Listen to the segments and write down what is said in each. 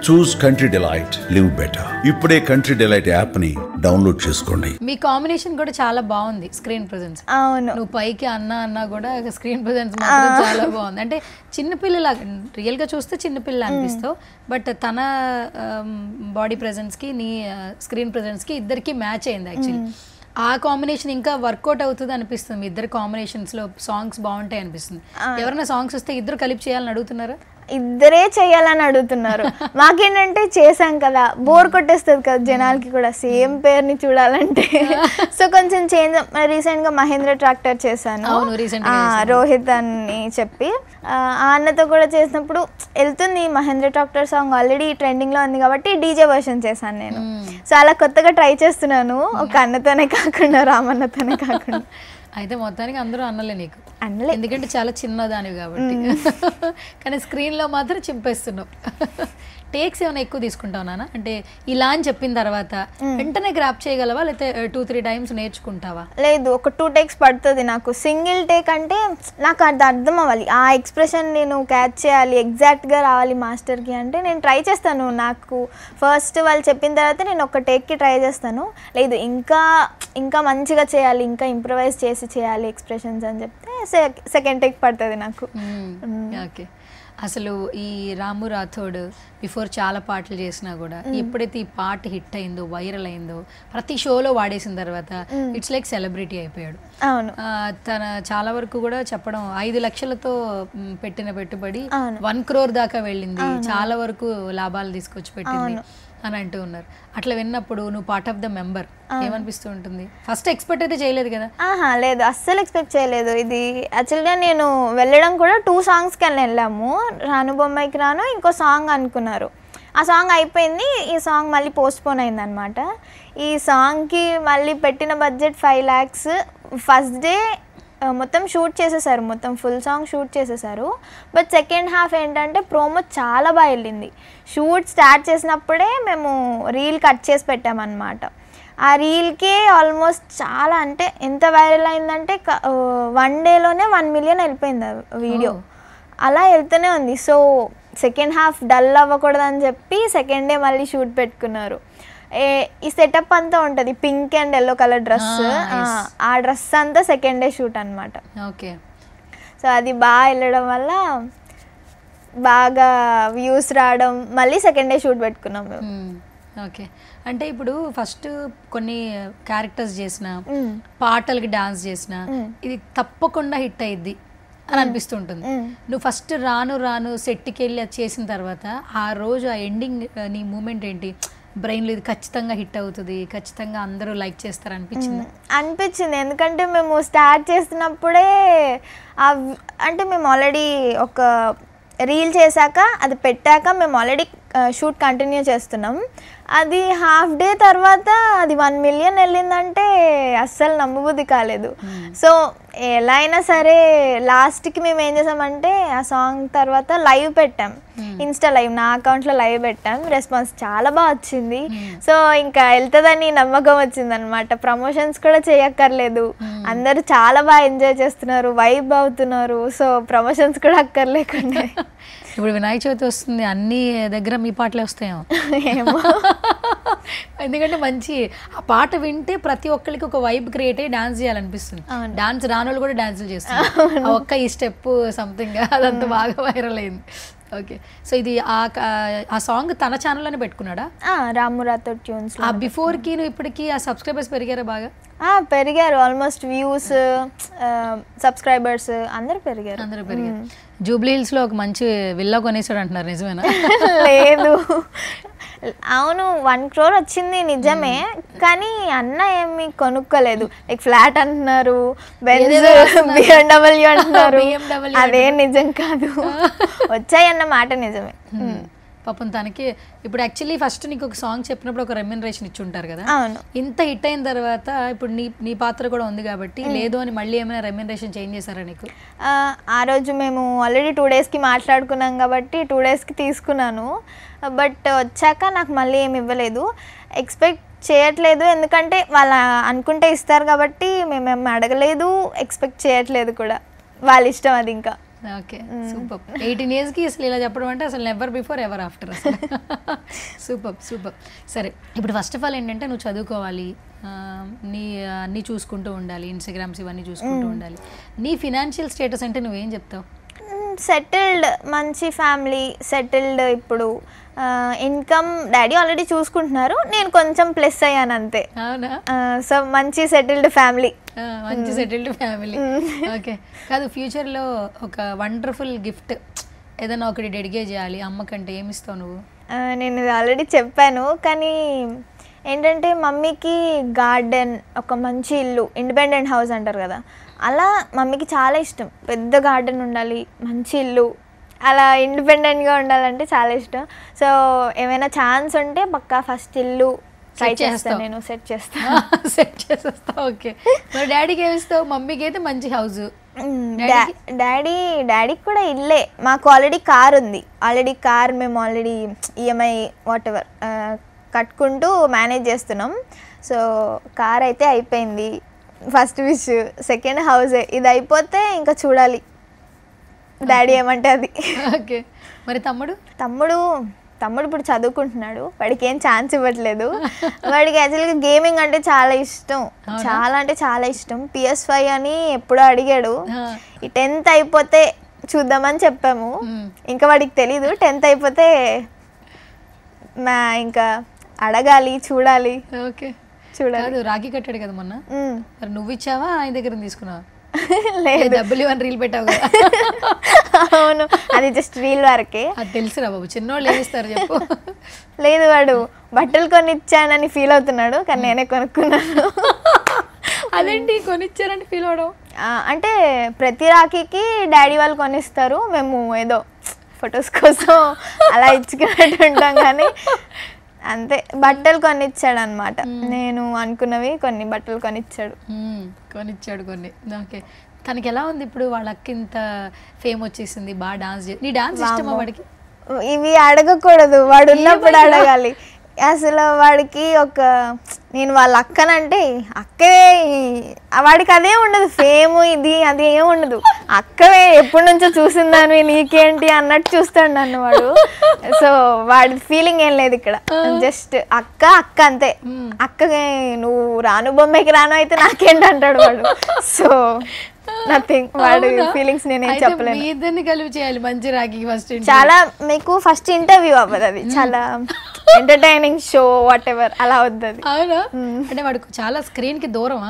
చూస్ country delight, live better. ఇప్పుడే country delight app ని download చేసుకోండి. మీ కాంబినేషన్ కూడా చాలా బాగుంది, స్క్రీన్ ప్రెజెన్స్. అవును, నువ్వు పైకి అన్నా కూడా స్క్రీన్ ప్రెజెన్స్ మాత్రం చాలా బాగుంది. అంటే చిన్నపిల్లల రియల్ గా చూస్తే చిన్నపిల్ల అనిపిస్తావు, బట్ తన బాడీ ప్రెజెన్స్ కి నీ స్క్రీన్ ప్రెజెన్స్ కి ఇద్దరికి మ్యాచ్ అయింది యాక్చువల్లీ. ఆ కాంబినేషన్ ఇంకా వర్కౌట్ అవుతుంది అనిపిస్తుంది. మీ ఇద్దరు కాంబినేషన్స్ లో సాంగ్స్ బాగుంటాయి అనిపిస్తుంది. ఎవరైనా సాంగ్స్ వస్తే ఇద్దరు కలిపి చేయాలని అడుగుతున్నారా? ఇద్దరే చెయ్యాలని అడుగుతున్నారు. మాకేంటంటే చేసాం కదా, బోర్ కొట్టేస్తుంది కదా జనాలకి కూడా సేమ్ పేరుని చూడాలంటే. సో కొంచెం చేంజ్. రీసెంట్ గా మహేంద్ర ట్రాక్టర్ చేశాను, రోహిత్ అని చెప్పి. ఆ అన్నతో కూడా చేసినప్పుడు వెళ్తుంది. Mahindra tractor song already trending లో ఉంది కాబట్టి డీజే వర్షన్ చేశాను నేను. సో అలా కొత్తగా ట్రై చేస్తున్నాను, ఒక అన్నతోనే కాకుండా రామన్నతోనే కాకుండా. అయితే మొత్తానికి అందరూ అన్నలే నీకు, ఎందుకంటే చాలా చిన్నదానివి కాబట్టి. కానీ స్క్రీన్లో మాత్రం చింపేస్తున్నావు. టేక్స్ ఏమైనా ఎక్కువ తీసుకుంటావు నాన్న? అంటే ఇలా అని చెప్పిన తర్వాత వెంటనే గ్రాప్ చేయగలవా, లేకపోతే 2-3 టైమ్స్ నేర్చుకుంటావా? లేదు, ఒక 2 టేక్స్ పడుతుంది నాకు. సింగిల్ టేక్ అంటే నాకు అది అర్థం అవ్వాలి, ఆ ఎక్స్ప్రెషన్ నేను క్యాచ్ చేయాలి, ఎగ్జాక్ట్గా రావాలి మాస్టర్కి అంటే నేను ట్రై చేస్తాను. నాకు ఫస్ట్ వాళ్ళు చెప్పిన తర్వాత నేను ఒక టేక్కి ట్రై చేస్తాను. లేదు ఇంకా మంచిగా చేయాలి, ఇంకా ఇంప్రవైజ్ చేసి చేయాలి ఎక్స్ప్రెషన్స్ అని చెప్తే సెకండ్ టేక్ పడుతుంది నాకు. ఓకే. అసలు ఈ రాము రాథోడ్ బిఫోర్ చాలా పాటలు చేసినా కూడా ఎప్పుడైతే ఈ పాట హిట్ అయిందో, వైరల్ అయిందో, ప్రతి షోలో వాడేసిన తర్వాత ఇట్స్ లైక్ సెలబ్రిటీ అయిపోయాడు. అవును, తన చాలా వరకు కూడా చెప్పడం 5 లక్షలతో పెట్టిన పెట్టుబడి 1 crore దాకా వెళ్ళింది, చాలా వరకు లాభాలు తీసుకొచ్చి పెట్టింది అని అంటూ ఉన్నారు. అట్లా విన్నప్పుడు నువ్వు పార్ట్ ఆఫ్ ద మెంబర్ ఏమనిపిస్తూ ఉంటుంది? ఫస్ట్ ఎక్స్పెక్ట్ అయితే చేయలేదు కదా? లేదు, అస్సలు ఎక్స్పెక్ట్ చేయలేదు. ఇది యాక్చువల్గా నేను వెళ్ళడం కూడా 2 సాంగ్స్కి వెళ్ళాము. రాను బొమ్మాయికి రాను, ఇంకో సాంగ్ అనుకున్నారు. ఆ సాంగ్ అయిపోయింది, ఈ సాంగ్ మళ్ళీ పోస్ట్పోన్ అయిందనమాట. ఈ సాంగ్కి మళ్ళీ పెట్టిన బడ్జెట్ 5 lakhs. ఫస్ట్ డే మొత్తం షూట్ చేసేసారు, మొత్తం ఫుల్ సాంగ్ షూట్ చేసేసారు. బట్ సెకండ్ హాఫ్ ఏంటంటే ప్రోమో చాలా బాగా వెళ్ళింది. షూట్ స్టార్ట్ చేసినప్పుడే మేము రీల్ కట్ చేసి పెట్టామన్నమాట. ఆ రీల్కే ఆల్మోస్ట్ చాలా, అంటే ఎంత వైరల్ అయిందంటే 1 డేలోనే 1 million వెళ్ళిపోయింది వీడియో. అలా వెళ్తూనే ఉంది. సో సెకండ్ హాఫ్ డల్ అవ్వకూడదని చెప్పి సెకండ్ డే మళ్ళీ షూట్ పెట్టుకున్నారు. ఈ సెటప్ అంతా ఉంటుంది, pink and yellow colour dress. ఆ డ్రెస్ అంతా సెకండ్ డే షూట్ అనమాట. ఓకే. సో అది బాగా వెళ్ళడం వల్ల బాగా వ్యూస్ రావడం, మళ్ళీ సెకండ్ డే షూట్ పెట్టుకున్నాం మేము. ఓకే. అంటే ఇప్పుడు ఫస్ట్ కొన్ని క్యారెక్టర్స్ చేసిన, పాటలకి డాన్స్ చేసిన, ఇది తప్పకుండా హిట్ అయ్యిద్ది అని అనిపిస్తుంటుంది. నువ్వు ఫస్ట్ రాను సెట్కి వెళ్ళి అది చేసిన తర్వాత ఆ రోజు ఆ ఎండింగ్ నీ మూమెంట్ ఏంటి? బ్రెయిన్లో ఇది ఖచ్చితంగా హిట్ అవుతుంది, ఖచ్చితంగా అందరూ లైక్ చేస్తారు అనిపించింది. ఎందుకంటే మేము స్టార్ట్ చేసినప్పుడే అంటే మేము ఆల్రెడీ ఒక రీల్ చేశాక అది పెట్టాక మేము ఆల్రెడీ షూట్ కంటిన్యూ చేస్తున్నాం. అది హాఫ్ డే తర్వాత అది 1 million వెళ్ళిందంటే అస్సలు నమ్మబుద్ధి కాలేదు. సో ఎలా అయినా సరే లాస్ట్కి మేము ఏం చేసామంటే ఆ సాంగ్ తర్వాత లైవ్ పెట్టాం, ఇన్స్టా లైవ్, నా అకౌంట్లో లైవ్ పెట్టాం. రెస్పాన్స్ చాలా బాగా వచ్చింది. సో ఇంకా వెళ్తుందని నమ్మకం వచ్చింది అనమాట. ప్రమోషన్స్ కూడా చేయక్కర్లేదు, అందరూ చాలా బాగా ఎంజాయ్ చేస్తున్నారు, వైబ్ అవుతున్నారు. సో ప్రమోషన్స్ కూడా అక్కర్లేకుండా. ఇప్పుడు వినాయక చవితి వస్తుంది, అన్ని దగ్గర మీ పాటలే వస్తాయేమో. ఎందుకంటే మంచి ఆ పాట వింటే ప్రతి ఒక్కరికి ఒక వైబ్ క్రియేట్ అయ్యి డాన్స్ చేయాలనిపిస్తుంది. డాన్స్ రానోళ్ళు కూడా డాన్సులు చేస్తారు. ఒక్క ఈ స్టెప్ సంథింగ్ అదంతా బాగా వైరల్ అయింది. ఓకే. సో ఇది ఆ సాంగ్ తన ఛానల్లోనే పెట్టుకున్నాడా? రాము రాథోడ్ ట్యూన్స్. ఆ బిఫోర్కి నువ్వు ఇప్పటికి ఆ సబ్స్క్రైబర్స్ పెరిగారా? బాగా పెరిగారు. ఆల్మోస్ట్ వ్యూస్, సబ్స్క్రైబర్స్ అందరూ పెరిగారు. జూబ్లీ హిల్స్ లో ఒక మంచి విల్లా కొనేసాడు అంటున్నారు, నిజమేనా? లేదు, అవును 1 crore వచ్చింది నిజమే, కానీ అన్న ఏమి కొనుక్కోలేదు. లైక్ ఫ్లాట్ అంటున్నారు, బెంజ్, BMW అంటున్నారు. అదే నిజం కాదు, వచ్చాయన్న మాట నిజమే. పాపం తనకి ఇప్పుడు యాక్చువల్లీ ఫస్ట్ నీకు ఒక సాంగ్ చెప్పినప్పుడు ఒక రెమ్యునరేషన్ ఇచ్చి ఉంటారు కదా. ఇంత హిట్ అయిన తర్వాత ఇప్పుడు నీ పాత్ర కూడా ఉంది కాబట్టి లేదు అని మళ్ళీ ఏమైనా రెమ్యునరేషన్ చేంజ్ చేశారా నీకు? ఆ రోజు మేము ఆల్రెడీ 2 daysకి మాట్లాడుకున్నాం కాబట్టి 2 daysకి తీసుకున్నాను. బట్ వచ్చాక నాకు మళ్ళీ ఏమి ఇవ్వలేదు. ఎక్స్పెక్ట్ చేయట్లేదు, ఎందుకంటే వాళ్ళు అనుకుంటే ఇస్తారు కాబట్టి మేమేం అడగలేదు, ఎక్స్పెక్ట్ చేయట్లేదు కూడా. వాళ్ళ ఇష్టం అది. ఇంకా ఓకే సూపర్. 18 yearsకి అసలు ఇలా చెప్పడం అంటే అసలు నెవర్ బిఫోర్ ఎవర్ ఆఫ్టర్ అసలు. సూపర్. సరే ఇప్పుడు ఫస్ట్ ఆఫ్ ఆల్ ఏంటంటే నువ్వు చదువుకోవాలి, అన్నీ చూసుకుంటూ ఉండాలి, ఇన్స్టాగ్రామ్స్ ఇవన్నీ చూసుకుంటూ ఉండాలి. నీ ఫినాన్షియల్ స్టేటస్ అంటే నువ్వేం చెప్తావు? సెటిల్డ్, మంచి ఫ్యామిలీ, సెటిల్డ్. ఇప్పుడు ఇన్కమ్ డాడీ ఆల్రెడీ చూసుకుంటున్నారు, నేను కొంచెం ప్లస్ అయ్యాను అంతే. అవునా? సో మంచి సెటిల్డ్ ఫ్యామిలీ. మంచి సెటిల్డ్ ఫ్యామిలీ. ఓకే. కాదు, ఫ్యూచర్లో ఒక వండర్ఫుల్ గిఫ్ట్ ఏదైనా ఒకటి డెడికేట్ చేయాలి అమ్మకంటే ఏమిస్తావు నువ్వు? నేను ఇది ఆల్రెడీ చెప్పాను, కానీ ఏంటంటే మమ్మీకి గార్డెన్, ఒక మంచి ఇల్లు, ఇండిపెండెంట్ హౌస్ అంటారు కదా, అలా మమ్మీకి చాలా ఇష్టం. పెద్ద గార్డెన్ ఉండాలి, మంచి ఇల్లు, అలా ఇండిపెండెంట్గా ఉండాలంటే చాలా ఇష్టం. సో ఏమైనా ఛాన్స్ ఉంటే పక్కా ఫస్ట్ ఇల్లు ట్రై చేస్తాను, నేను సెట్ చేసేస్తా. ఓకే. మరి డాడీకి ఏమిస్తావు? మమ్మీకి అయితే మంచి హౌస్, డాడీకి కూడా ఇల్లే. మాకు ఆల్రెడీ కార్ ఉంది, మేము ఆల్రెడీ ఈఎంఐ వాట్ ఎవర్ కట్టుకుంటూ మేనేజ్ చేస్తున్నాం. సో కార్ అయితే అయిపోయింది, ఫస్ట్ విష్. సెకండ్ హౌసే, ఇది అయిపోతే ఇంకా చూడాలి డాడీ ఏమంటే అది. ఓకే. మరి తమ్ముడు ఇప్పుడు చదువుకుంటున్నాడు, వాడికి ఏం ఛాన్స్ ఇవ్వట్లేదు. వాడికి యాక్చువల్గా గేమింగ్ అంటే చాలా ఇష్టం, చాలా అంటే చాలా ఇష్టం. PS5 అని ఎప్పుడో అడిగాడు. ఈ 10th అయిపోతే చూద్దామని చెప్పాము, ఇంకా వాడికి తెలీదు. 10th అయిపోతే ఇంకా అడగాలి, చూడాలి. ఓకే, చూడాలి. రాఖీ కట్టాడు కదా మొన్న, మరి నువ్వు ఇచ్చావా ఆయన దగ్గర తీసుకున్నావా? లేదు, డబ్బులు ఇవన్నీ రీల్ పెట్టావు కదా. అవును, అది జస్ట్ రీల్ వరకే. అది తెలుసురా బాబు, చిన్నోళ్ళు ఏమిస్తారు చెప్పు. లేదు, వాడు బట్టలు కొనిచ్చానని ఫీల్ అవుతున్నాడు, కానీ నేనే కొనుక్కున్నాను. అదేంటి కొనిచ్చారని ఫీల్ అవడం? అంటే ప్రతి రాఖీకి డాడీ వాళ్ళు కొనిస్తారు, మేము ఏదో ఫొటోస్ కోసం అలా ఇచ్చుకున్నట్టు ఉంటాం. కానీ అంతే, బట్టలు కొనిచ్చాడు అనమాట. నేను అనుకున్నవి కొన్ని బట్టలు కొనిచ్చాడు కొన్ని. ఓకే. తనకి ఎలా ఉంది ఇప్పుడు? వాళ్ళ అక్క ఇంత ఫేమ్ వచ్చేసింది, బాగా డాన్స్ నీ డాన్స్ ఇష్టమా వాడికి? ఇవి అడగకూడదు, వాడు ఉన్నప్పుడు అడగాలి. అసలు వాడికి నేను వాళ్ళ అక్కనంటే అక్కే, వాడికి అదే ఉండదు, ఫేమ్ ఇది అది ఏం ఉండదు. అక్కవే ఎప్పటి నుంచో చూసిందాను, నీకేంటి అన్నట్టు చూస్తాడు నన్ను వాడు. సో వాడి ఫీలింగ్ ఏం లేదు ఇక్కడ, జస్ట్ అక్క అంతే. అక్కకి నువ్వు రాను బొమ్మకి రాను అయితే నాకేంటి అంటాడు వాడు. సో నథింగ్, వాడు ఫీలింగ్స్ నేనేం చెప్పలేను. ఇద్దరిని కలిపి చేయాలి మంచి రాఖీ. చాలా మీకు ఫస్ట్ ఇంటర్వ్యూ అవ్వదు, అది చాలా ఎంటర్టైనింగ్ షో వాట్ ఎవర్ అలా వద్దు. అవునా? అంటే వాడు చాలా స్క్రీన్ కి దూరం.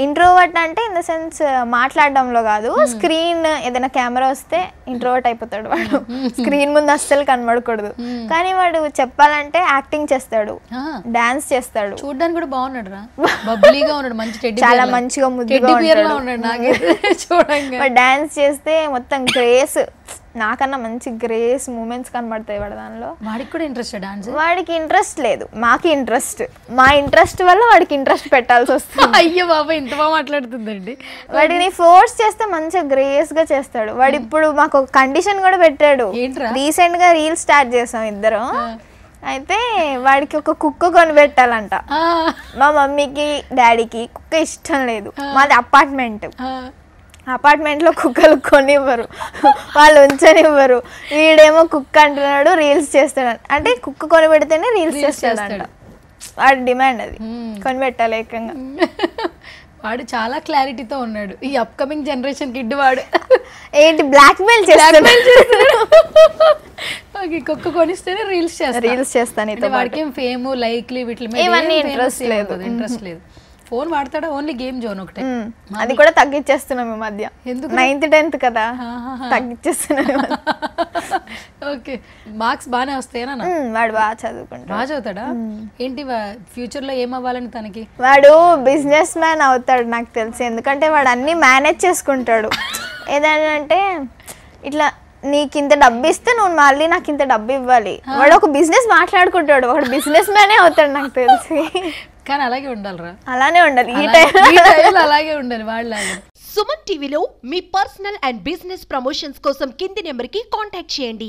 ఇంట్రోవర్ట్ అంటే ఇన్ ద సెన్స్ మాట్లాడడంలో కాదు, స్క్రీన్ ఏదైనా కెమెరా వస్తే ఇంట్రోవర్ట్ అయిపోతాడు వాడు. స్క్రీన్ ముందు అస్సలు కనబడకూడదు. కానీ వాడు చెప్పాలంటే యాక్టింగ్ చేస్తాడు, డాన్స్ చేస్తాడు. చూడడానికి కూడా బాగున్నాడు రా, బబ్లీగా ఉన్నాడు, మంచి టెడ్డీ, చాలా మంచిగా ముద్దుగా ఉన్నాడు. డాన్స్ చేస్తే మొత్తం గ్రేస్, నాకన్నా మంచి గ్రేస్ మూమెంట్స్ కనబడతాయి వాడు దానిలో. వాడికి కూడా ఇంట్రెస్ట్ డాన్స్? వాడికి ఇంట్రెస్ట్ లేదు, మాకు ఇంట్రెస్ట్. మా ఇంట్రెస్ట్ వల్ల వాడికి ఇంట్రెస్ట్ పెట్టాల్సి వస్తుంది. అయ్యో బాబా, ఇంత బాగా మాట్లాడుతుందండి. వాడిని ఫోర్స్ చేస్తే మంచిగా గ్రేస్ గా చేస్తాడు వాడు. ఇప్పుడు మాకు ఒక కండిషన్ కూడా పెట్టాడు, రీసెంట్ గా రీల్ స్టార్ట్ చేసాం ఇద్దరం. అయితే వాడికి ఒక కుక్క కొనిపెట్టాలంట. మా మమ్మీకి డాడీకి కుక్క ఇష్టం లేదు, మాది అపార్ట్మెంట్ లో కుక్కలు కొనివ్వరు, వాళ్ళు ఉంచనివ్వరు. వీడేమో కుక్క అంటున్నాడు, రీల్స్ చేస్తాడు. అంటే కుక్క కొనిపెడితేనే రీల్స్ చేస్తాడంట, వాడి డిమాండ్ అది, కొనిపెట్టాలి ఏకంగా. వాడు చాలా క్లారిటీతో ఉన్నాడు, ఈ అప్కమింగ్ జనరేషన్ కిడ్ వాడు. ఏంటి బ్లాక్ మెయిల్ చేస్తాడు? కుక్క కొనిస్తేనే రీల్స్ చేస్తాను. వాడికి ఏం ఫేమ్ లైక్లీ వీటి మీద ఇంట్రెస్ట్ లేదు. ఫోన్ వాడతాడా? ఓన్లీ గేమ్ జోన్ ఒకటే, అది కూడా తగ్గించేస్తున్నాం ఈ మధ్య. ఎందుకు? 9th 10th కదా, తగ్గించేస్తున్నాం. ఓకే. మార్క్స్ బాగానే వస్తాయనా? వాడు బాగా చదువుకుంటాడు. బాగా చదువుతాడా? ఏంటి ఫ్యూచర్ లో ఏం అవ్వాలని తనకి? వాడు బిజినెస్ మ్యాన్ అవుతాడు నాకు తెలిసి, ఎందుకంటే వాడు అన్ని మేనేజ్ చేసుకుంటాడు. ఏదైనా అంటే ఇట్లా నీకు ఇంత డబ్బు ఇస్తే నువ్వు మళ్ళీ నాకు ఇంత డబ్బు ఇవ్వాలి. వాడు ఒక బిజినెస్ మాట్లాడుకుంటాడు, వాడు బిజినెస్ మ్యానే అవుతాడు నాకు తెలిసి. కానీ అలాగే ఉండాలిరా, అలానే ఉండాలి, ఈ టైంలో అలాగే ఉండాలి వాళ్ళలాగా. సుమన్ టీవీలో మీ పర్సనల్ అండ్ బిజినెస్ ప్రమోషన్స్ కోసం కింది నెంబర్కి కాంటాక్ట్ చేయండి.